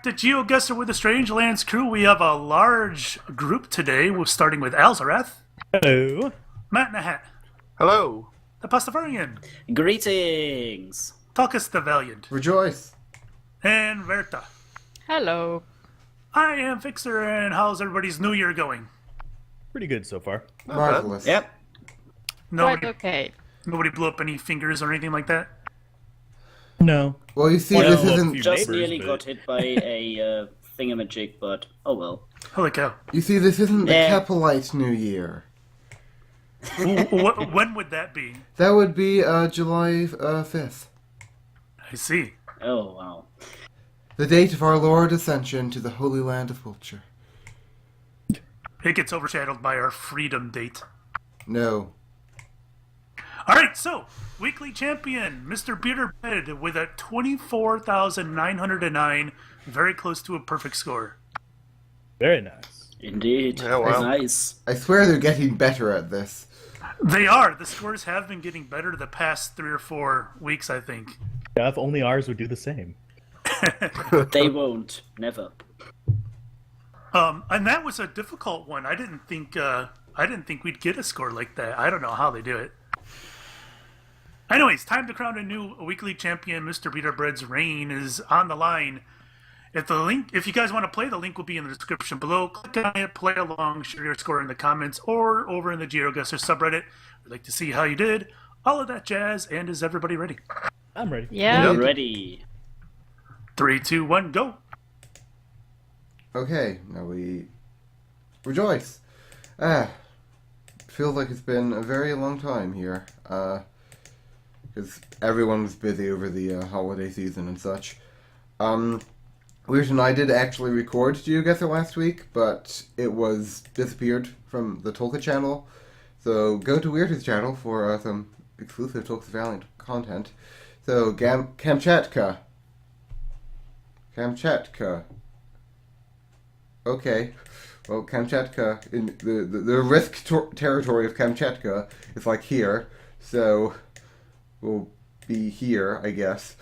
back to Geoguessr with the Strange Lands crew. We have a large group today. We're starting with Alzarath, Hello. Matt in the Hat, Hello. the Pastafarian, Greetings! Talkus the Valiant, Rejoice. and Verta. Hello. I am Fixer, and how's everybody's New Year going? Pretty good so far. Marvelous. Yep. Quite Nobody, okay. nobody blew up any fingers or anything like that? No. Well, you see, Well, this isn't. few Just neighbors, nearly but- got hit by a thingamajig, but oh well. Holy cow. You see, this isn't the Yeah. Capelite New Year. When would that be? That would be July 5th, I see. Oh wow. the date of our Lord Ascension to the Holy Land of Culture. It gets overshadowed by our freedom date. No. Alright, so, weekly champion, MrBeardedBread, with a 24,909, very close to a perfect score. Very nice. Indeed. Yeah, wow. Nice. I swear they're getting better at this. They are. The scores have been getting better the past 3 or 4 weeks, I think. Yeah, if only ours would do the same. They won't. Never. And that was a difficult one. I didn't think we'd get a score like that. I don't know how they do it. Anyways, time to crown a new weekly champion. MrBeardedBread's reign is on the line. If you guys want to play, the link will be in the description below. Click on it, play along, share your score in the comments, or over in the Geoguessr subreddit. We'd like to see how you did. All of that jazz. And is everybody ready? I'm ready. Yeah. I'm ready. 3, 2, 1, go. Okay, now we rejoice. Feels like it's been a very long time here. Because everyone was busy over the holiday season and such. Weird and I did actually record Geoguessr last week, but it was disappeared from the Tolka channel. So go to Weird's channel for some exclusive Tolka's Valiant content. So Kamchatka. Okay. Well, Kamchatka, in the risk territory of Kamchatka is like here, so we'll be here, I guess.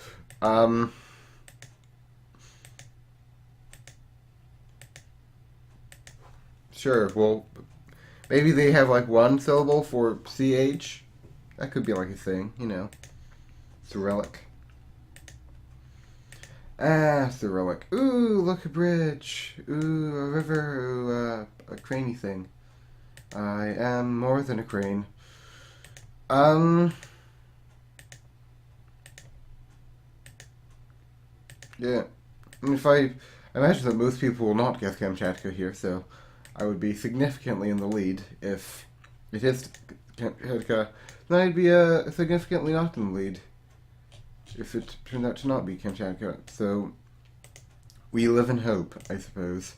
Sure, well, maybe they have like one syllable for CH. That could be like a thing, you know. Cyrillic. Cyrillic. Ooh, look, a bridge. Ooh, a river. Ooh, a craney thing. I am more than a crane. Yeah. I mean, I imagine that most people will not guess Kamchatka here, so I would be significantly in the lead. If it is Kamchatka, then I'd be significantly not in the lead if it turned out to not be Kamchatka. So we live in hope, I suppose.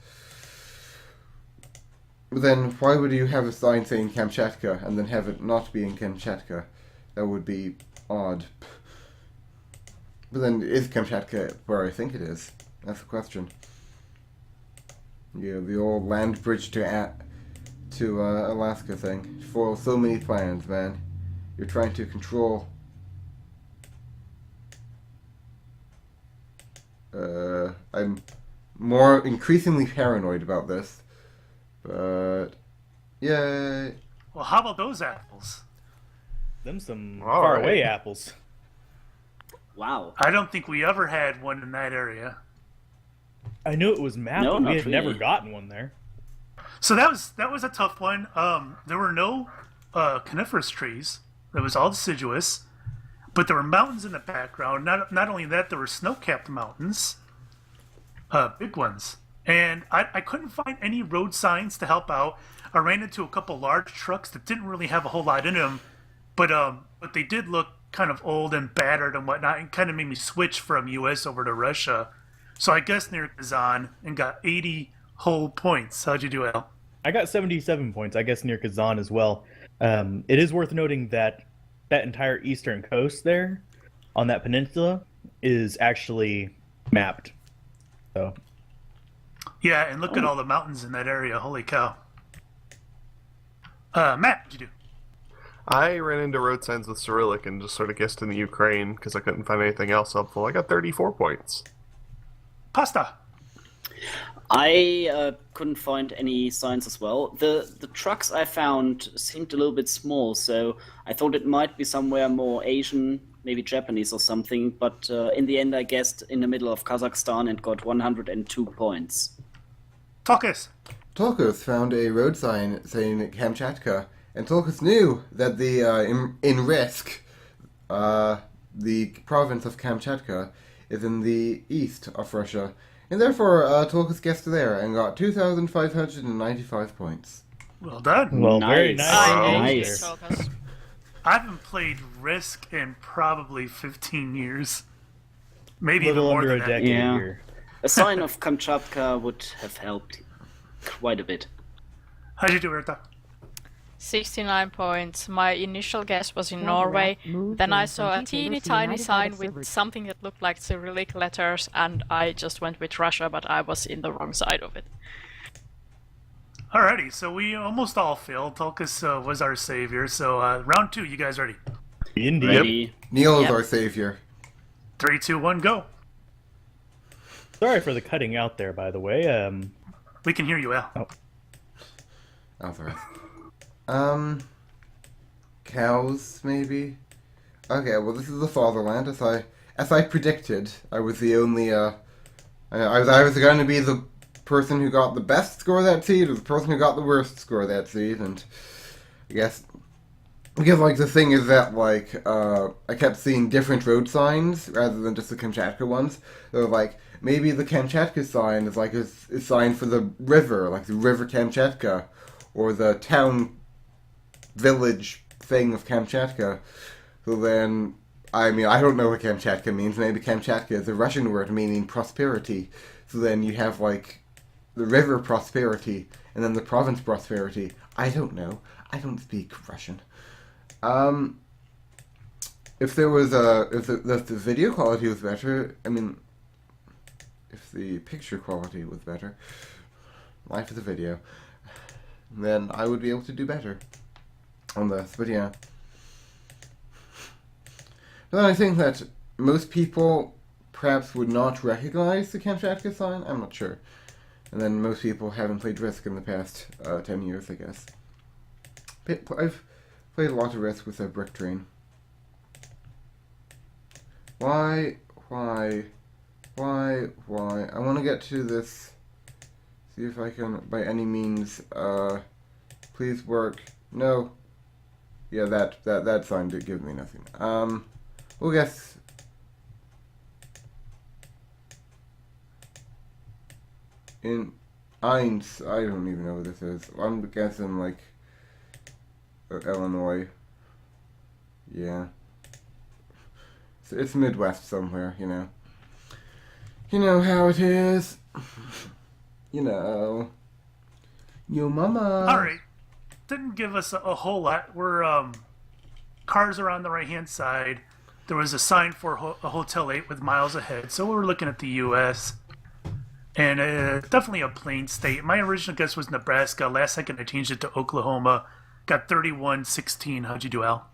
But then why would you have a sign saying Kamchatka and then have it not be in Kamchatka? That would be odd. But then, is Kamchatka where I think it is? That's the question. Yeah, the old land bridge to Alaska thing. For so many plans, man. You're trying to control. I'm more increasingly paranoid about this. But yay. Well, how about those apples? Them some All faraway right. apples. Wow. I don't think we ever had one in that area. I knew it was mapped, No, but we not had never really. gotten one there. So that was a tough one. There were no coniferous trees. It was all deciduous, but there were mountains in the background. Not only that, there were snow-capped mountains, big ones. And I couldn't find any road signs to help out. I ran into a couple large trucks that didn't really have a whole lot in them, but they did look kind of old and battered and whatnot, and kind of made me switch from U.S. over to Russia. So I guess near Kazan and got 80 whole points. How'd you do, Al? I got 77 points, I guess near Kazan as well. It is worth noting that that entire eastern coast there, on that peninsula, is actually mapped. So Yeah, and look at all the mountains in that area. Holy cow. Matt, what'd you do? I ran into road signs with Cyrillic and just sort of guessed in the Ukraine because I couldn't find anything else helpful. I got 34 points. Pasta. I couldn't find any signs as well. The trucks I found seemed a little bit small, so I thought it might be somewhere more Asian, maybe Japanese or something. But in the end, I guessed in the middle of Kazakhstan and got 102 points. Talkus. Tolkos found a road sign saying Kamchatka, and Tolkos knew that in Risk, the province of Kamchatka is in the east of Russia, and therefore Tolkos guessed there and got 2,595 points. Well done. Well, very Nice. nice. Wow. Nice. Nice. I haven't played Risk in probably 15 years. Maybe A even little more under than a that. decade Yeah. here. A sign of Kamchatka would have helped quite a bit. How'd you do, Erta? 69 points. My initial guess was in Norway. Then I saw a teeny tiny sign with something that looked like Cyrillic letters, and I just went with Russia, but I was in the wrong side of it. Alrighty, so we almost all failed. Tulkas was our savior. So round 2, you guys ready? Indeed. Ready? Neil is Yep. our savior. 3, 2, 1, go. Sorry for the cutting out there, by the way. We can hear you, Al. Alvarez. Cows, maybe? Okay, well, this is the fatherland. As I predicted, I was the only, I was going to be the person who got the best score that seed, or the person who got the worst score that seed, and I guess, because, like, the thing is that, like, I kept seeing different road signs, rather than just the Kamchatka ones. So, like, maybe the Kamchatka sign is, like, a sign for the river, like the River Kamchatka, or the town village thing of Kamchatka. So then, I mean, I don't know what Kamchatka means. Maybe Kamchatka is a Russian word meaning prosperity. So then you have, like, the river prosperity, and then the province prosperity. I don't know. I don't speak Russian. If there was if the video quality was better, I mean, if the picture quality was better, life is a video, then I would be able to do better on this, but yeah. But then I think that most people perhaps would not recognize the Kamchatka sign, I'm not sure. And then most people haven't played Risk in the past 10 years, I guess. I've played a lot of Risk with a brick train. Why? I want to get to this. See if I can, by any means, please work. No. Yeah, that sign did give me nothing. We'll guess. In Eins, I don't even know what this is. I'm guessing, like, Illinois. Yeah. So it's Midwest somewhere, you know. You know how it is. You know. Yo mama. Alright. Didn't give us a whole lot. We're, cars are on the right-hand side. There was a sign for a Hotel 8 with miles ahead. So we're looking at the U.S. And definitely a plain state. My original guess was Nebraska. Last second I changed it to Oklahoma. Got 31-16. How'd you do, Al?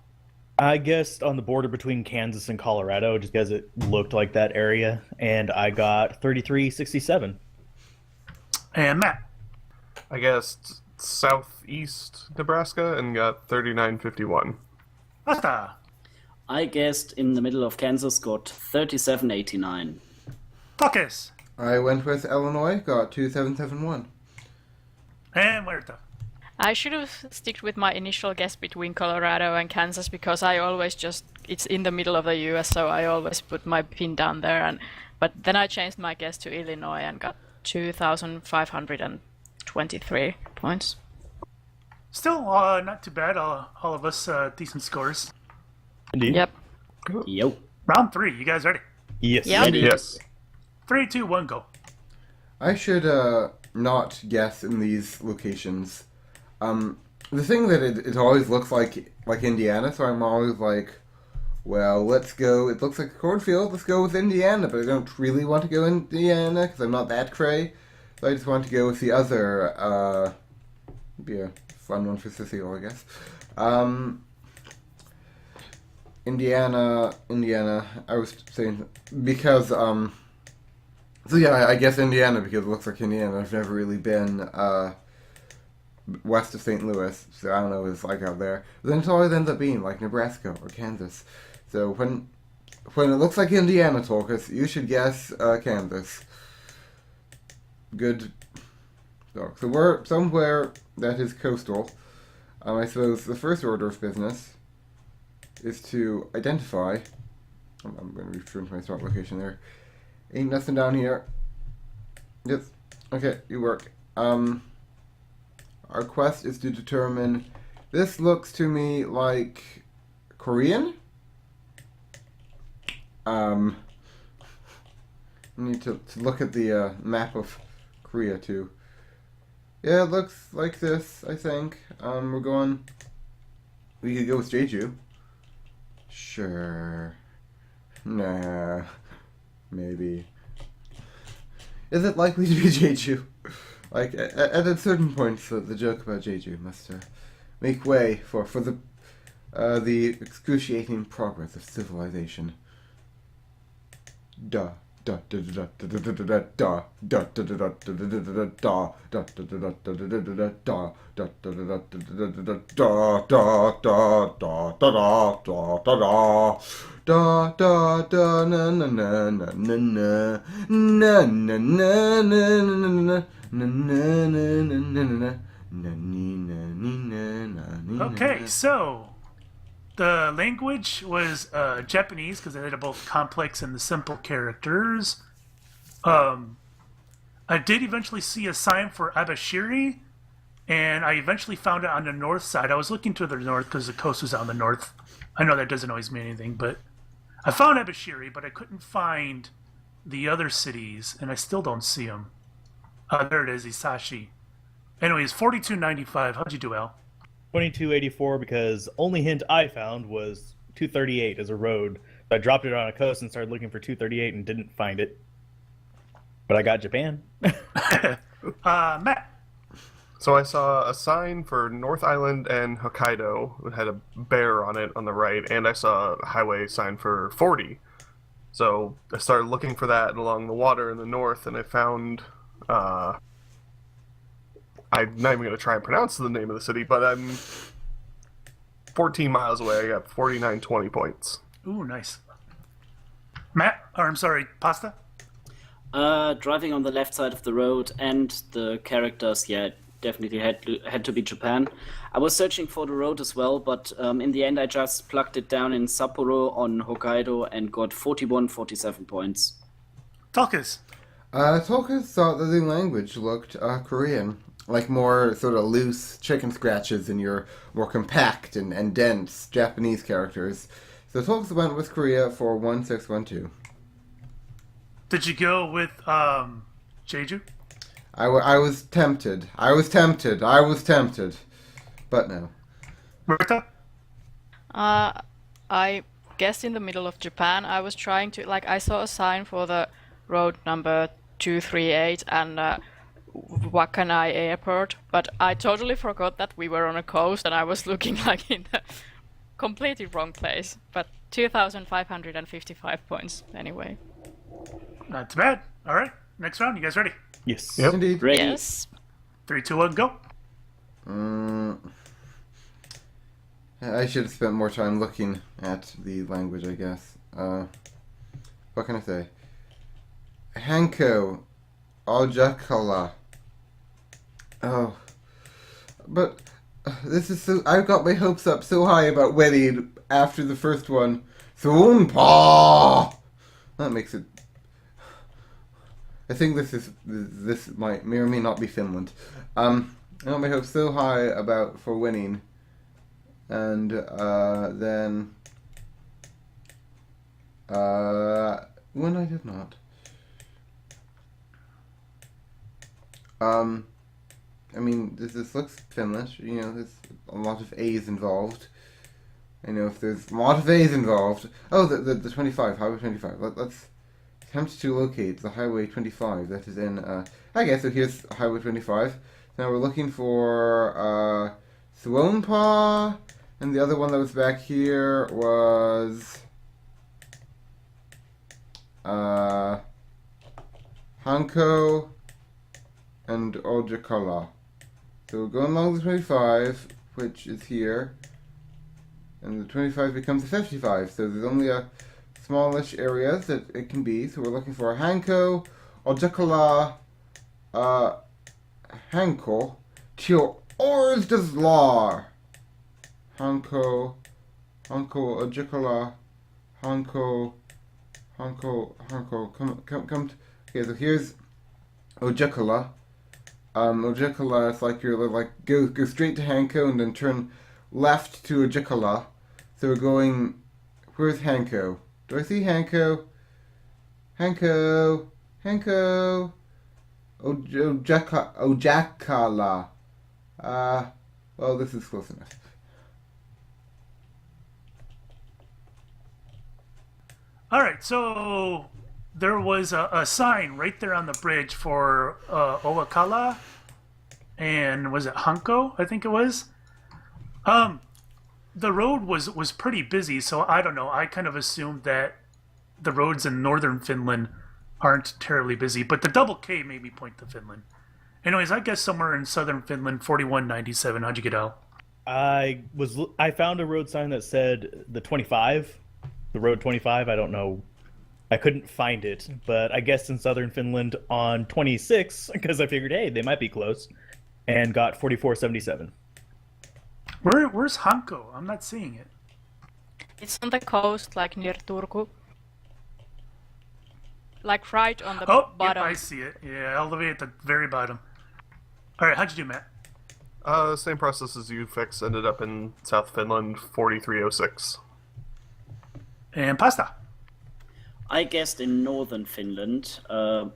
I guessed on the border between Kansas and Colorado, just because it looked like that area, and I got 33-67. And Matt. I guessed southeast Nebraska and got 39-51. Basta. I guessed in the middle of Kansas, got 37-89. Talkus. I went with Illinois, got 2771. And Huerta. I should have sticked with my initial guess between Colorado and Kansas because I always it's in the middle of the US, so I always put my pin down there. But then I changed my guess to Illinois and got 2,523 points. Still not too bad. All of us decent scores. Indeed. Yep. Yo. Round 3. You guys ready? Yes. Yep. Ready? Yes. 3, 2, 1, go. I should not guess in these locations. The thing that it always looks like Indiana, so I'm always like, well, let's go. It looks like a cornfield. Let's go with Indiana, but I don't really want to go Indiana because I'm not that cray. So I just want to go with the other. Be a fun one for Cecile, I guess. Indiana. I was saying because So yeah, I guess Indiana, because it looks like Indiana. I've never really been west of St. Louis, so I don't know what it's like out there. But then it always ends up being like Nebraska or Kansas. So when it looks like Indiana, Torcus, you should guess Kansas. Good. So we're somewhere that is coastal. I suppose the first order of business is to identify. I'm going to return to my start location there. Ain't nothing down here. Yes. Okay, you work. Our quest is to determine. This looks to me like Korean. I need to look at the map of Korea too. Yeah, it looks like this, I think. We're going. We could go with Jeju. Sure. Nah. Maybe. Is it likely to be Jeju? Like, at a certain point, the joke about Jeju must make way for the excruciating progress of civilization. Duh. Da da da da da da da da da da da da da Okay, so the language was Japanese because they had both complex and the simple characters. I did eventually see a sign for Abashiri, and I eventually found it on the north side. I was looking to the north because the coast was on the north. I know that doesn't always mean anything, but I found Abashiri, but I couldn't find the other cities, and I still don't see them. There it is, Isashi. Anyways, 42.95. How'd you do, Al? 2284 because only hint I found was 238 as a road. So I dropped it on a coast and started looking for 238 and didn't find it. But I got Japan. Matt. So I saw a sign for North Island and Hokkaido. It had a bear on it on the right, and I saw a highway sign for 40. So I started looking for that along the water in the north, and I found... I'm not even going to try and pronounce the name of the city, but I'm 14 miles away. I got 4920 points. Ooh, nice. Matt, or I'm sorry, Pasta? Driving on the left side of the road, and the characters, yeah, definitely had to be Japan. I was searching for the road as well, but in the end I just plugged it down in Sapporo on Hokkaido and got 47 points. Talkus. Tolkien thought that the language looked Korean. Like more sort of loose chicken scratches in your more compact and dense Japanese characters. So Tolkien went with Korea for 1612. Did you go with Jeju? I was tempted. But no. Bertha? I guessed in the middle of Japan. I was trying to, I saw a sign for the road number 238 and Wakanai Airport, but I totally forgot that we were on a coast and I was looking in the completely wrong place. But 2,555 points anyway. Not too bad. All right, next round. You guys ready? Yes. Yep. Indeed. Ready? Yes. 3, 2, 1, go. I should have spent more time looking at the language, I guess. What can I say? Hanko Aljakala. Oh. But this is so... I've got my hopes up so high about winning after the first one. Soonpa! That makes it... I think this may or may not be Finland. I got my hopes so high for winning. And then... when I did not. I mean, this looks Finnish. You know, there's a lot of A's involved. I know if there's a lot of A's involved. Oh, the 25, Highway 25. Let's attempt to locate the Highway 25 that is in, okay, so here's Highway 25. Now we're looking for, Suwonpa, and the other one that was back here was, Hanko, and Ojakala. So we're going along the 25, which is here, and the 25 becomes a 55. So there's only a smallish area that it can be. So we're looking for Hanko, Ojakala, Hanko, Tio Orsdeslar. Hanko, Ojakala, Hanko, come. Okay, so here's Ojakala. Ojakala is like you're like go straight to Hanko and then turn left to Ojakala. So we're going. Where's Hanko? Do I see Hanko? Hanko. Ojakala. Well, this is close enough. All right, so there was a sign right there on the bridge for Owakala, and was it Hanko? I think it was. The road was pretty busy, so I don't know. I kind of assumed that the roads in northern Finland aren't terribly busy, but the double K made me point to Finland. Anyways, I guess somewhere in southern Finland, 4197. How'd you get out? I found a road sign that said the 25, the road 25. I don't know. I couldn't find it, but I guessed in southern Finland on 26 because I figured, hey, they might be close, and got 4477. Where's Hanko? I'm not seeing it. It's on the coast, like near Turku. Like right on the bottom. Yep, I see it. Yeah, all the way at the very bottom. All right, how'd you do, Matt? Same process as you fixed. Ended up in South Finland, 4306. And Pasta. I guessed in northern Finland.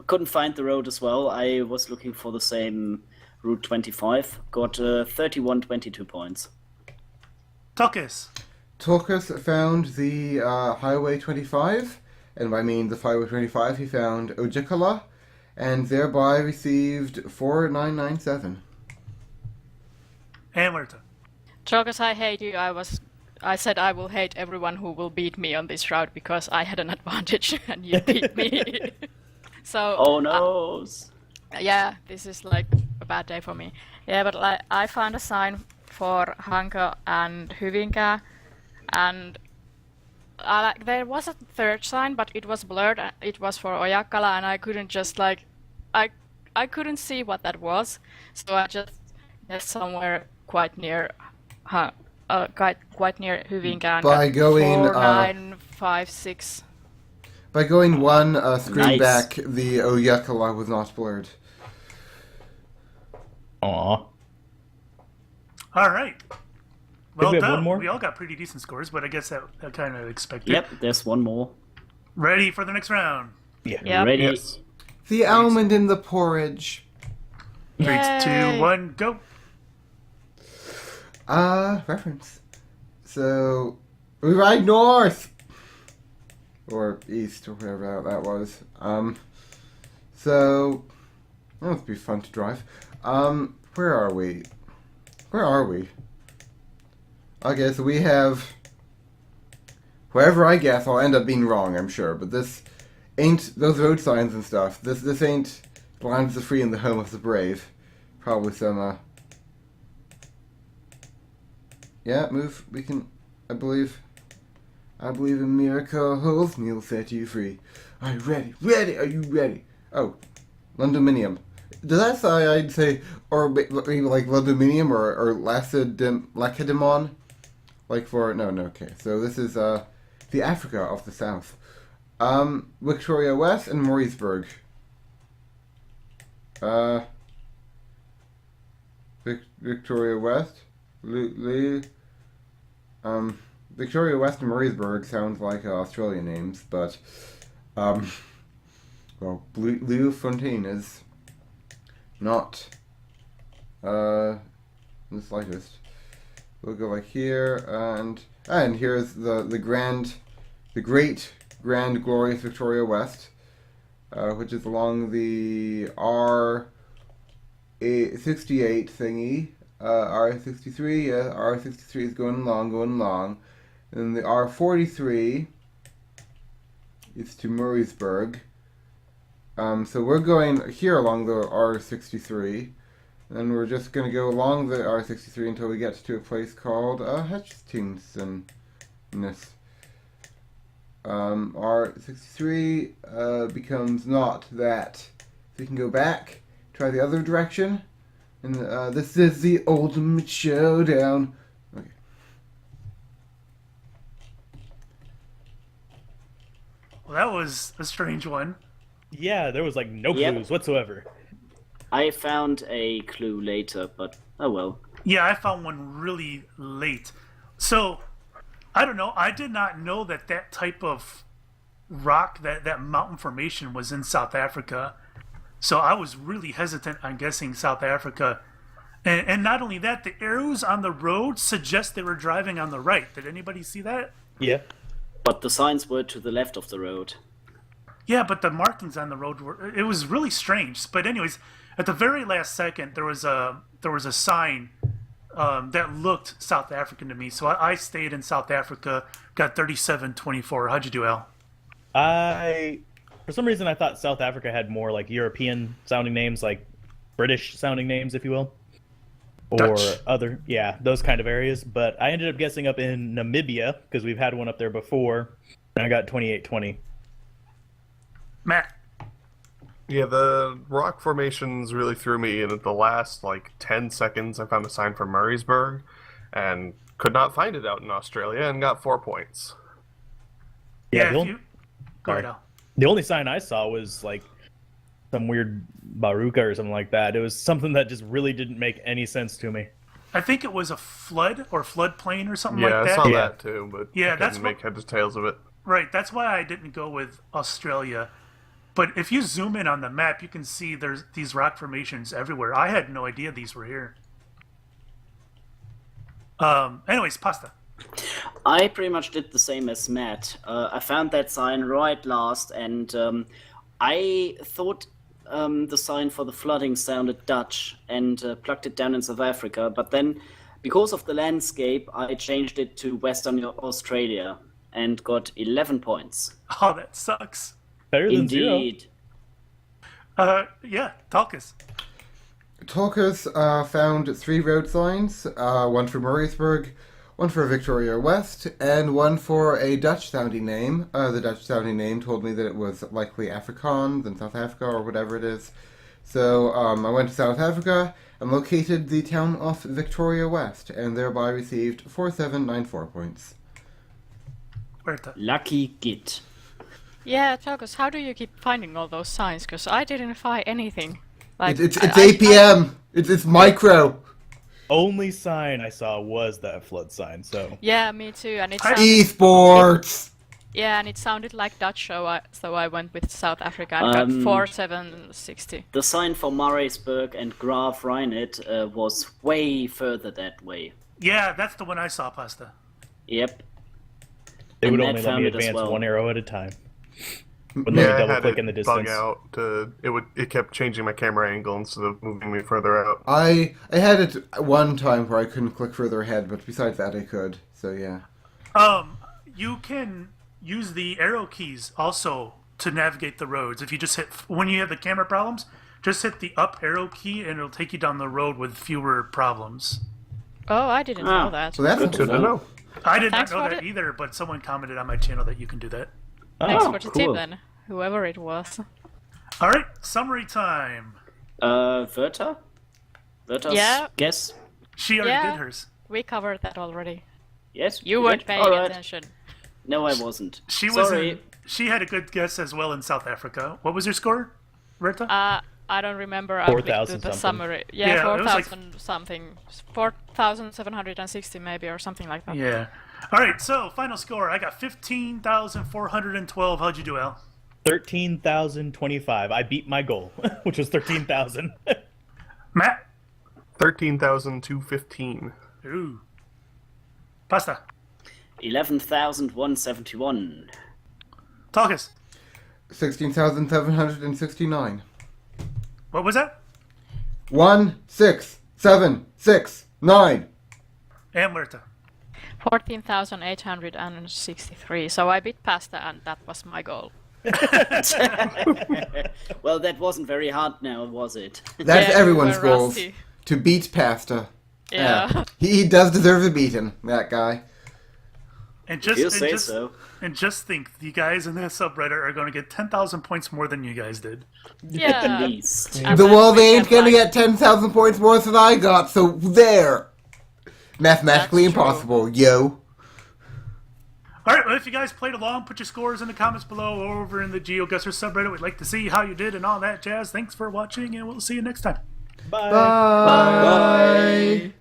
Couldn't find the road as well. I was looking for the same Route 25. Got 3122 points. Tokus. Tokus found the Highway 25, and by means of Highway 25 he found Ojakala, and thereby received 4997. And Werther. Because I hate you, I said I will hate everyone who will beat me on this route because I had an advantage and you beat me. So. Oh no! Yeah, this is like a bad day for me. Yeah, but like I found a sign for Hanko and Hyvinkää, and there was a third sign, but it was blurred. It was for Ojakala, and I couldn't just like, I couldn't see what that was, so I just somewhere quite near, quite near Hyvinkää. By going 4956. By going one screen Nice. back, the Ojakala was not blurred. Aw. All right. Well we have done. one more? We all got pretty decent scores, but I guess that kind of expected. Yep, there's one more. Ready for the next round? Yeah. Yep. Ready? Yes. The almond in the porridge. 3, Yay. 2, 1, go. Reference. So, we ride north! Or east, or whatever that was. So, that must be fun to drive. Where are we? Okay, so we have... Wherever I guess, I'll end up being wrong, I'm sure, but this ain't those road signs and stuff. This ain't the land of the free and the home of the brave. Probably some, Yeah, move. We can... I believe in miracles. Me'll set you free. Are you ready? Ready? Are you ready? Oh, Londuminium. Does that say I'd say, or maybe like Londuminium or Lacedaemon? Like for... No, okay. So this is, the Africa of the South. Victoria West and Mauriceburg. Victoria West? Victoria West and Mauriceburg sounds like Australian names, but, well, Blue Fontaine is not, the slightest. We'll go like here, and here's the great, grand, glorious Victoria West, which is along the R68 thingy. R63, yeah, R63 is going along. And the R43 is to Mauriceburg. So we're going here along the R63, and we're just going to go along the R63 until we get to a place called Hutchinson. R63 becomes not that. So we can go back, try the other direction, and this is the ultimate showdown. Okay. Well, that was a strange one. Yeah, there was like no Yep. clues whatsoever. I found a clue later, but oh well. Yeah, I found one really late. So, I don't know. I did not know that that type of rock, that mountain formation was in South Africa. So I was really hesitant on guessing South Africa. And not only that, the arrows on the road suggest they were driving on the right. Did anybody see that? Yeah. But the signs were to the left of the road. Yeah, but the markings on the road it was really strange. But anyways, at the very last second, there was a sign that looked South African to me. So I stayed in South Africa, got 37-24. How'd you do, Al? For some reason, I thought South Africa had more like European sounding names, like British sounding names, if you will. Or Dutch. those kind of areas. But I ended up guessing up in Namibia, because we've had one up there before, and I got 28-20. Matt? Yeah, the rock formations really threw me, and at the last, 10 seconds, I found a sign for Murraysburg, and could not find it out in Australia, and got 4 points. Yeah, the if you... Go ahead, Al. The only sign I saw was like some weird baruka or something like that. It was something that just really didn't make any sense to me. I think it was a flood or floodplain or something Yeah, like I that. saw Yeah. that too, but Yeah, I that's couldn't make heads or tails of it. Right, that's why I didn't go with Australia. But if you zoom in on the map, you can see there's these rock formations everywhere. I had no idea these were here. Anyways, pasta. I pretty much did the same as Matt. I found that sign right last, and I thought the sign for the flooding sounded Dutch and plugged it down in South Africa. But then, because of the landscape, I changed it to Western Australia and got 11 points. Oh, that sucks. Better than zero. Indeed. Yeah, Talkus. Talkers found 3 road signs, one for Murraysburg, one for Victoria West, and one for a Dutch-sounding name. The Dutch-sounding name told me that it was likely Afrikaans in South Africa or whatever it is. So I went to South Africa and located the town of Victoria West, and thereby received 4794 points. Berta. Lucky git. Yeah, Togus, how do you keep finding all those signs? Because I didn't find anything. Like It's APM! It's micro! Only sign I saw was that flood sign, so... Yeah, me too. And it Hi. sounded, Esports! yeah, and it sounded like Dutch, so I went with South Africa and got 4760. The sign for Murraysburg and Graf Rheinet was way further that way. Yeah, that's the one I saw, pasta. Yep. They would And only Matt let found me it as advance well. one arrow at a time. Wouldn't let me I double had click it in the bug distance. out to it kept changing my camera angle instead of moving me further out. I had it one time where I couldn't click further ahead, but besides that I could, so yeah. You can use the arrow keys also to navigate the roads. If you just hit, when you have the camera problems, just hit the up arrow key and it'll take you down the road with fewer problems. Oh, I didn't Ah. know that. So that's Good to know. I did Thanks not know for that the- either, but someone commented on my channel that you can do that. Thanks Oh, for the cool. tip then, whoever it was. All right, summary time. Verta? Verta's Yeah. guess? She already Yeah. did hers. We covered that already. Yes? You we weren't did? paying All right. attention. No, I wasn't. She was. Sorry. She had a good guess as well in South Africa. What was your score, Rita? I don't remember. I clicked 4,000 the something. summary. Yeah, Yeah, it was like- 4,000 something. 4,760 maybe or something like that. Yeah. All right. So final score. I got 15,412. How'd you do, Al? 13,025. I beat my goal, which was 13,000. Matt. 13,215. Ooh. Pasta. 11,171. Talkus. 16,769. What was that? 16,769. And Murta. 14,863. So I beat Pasta and that was my goal. Well, that wasn't very hard now, was it? That's Yeah, everyone's we were goals. rusty. To beat Pasta. Yeah. He does deserve a beating, that guy. And You just, say and just, so. and just think, the guys in this subreddit are going to get 10,000 points more than you guys did. Yeah. At least. And The then well, we they ain't can, gonna like- get 10,000 points more than I got, so there! Mathematically That's true. impossible, yo. All right, well, if you guys played along, put your scores in the comments below or over in the Geoguessr subreddit. We'd like to see how you did and all that jazz. Thanks for watching, and we'll see you next time. Bye. Bye.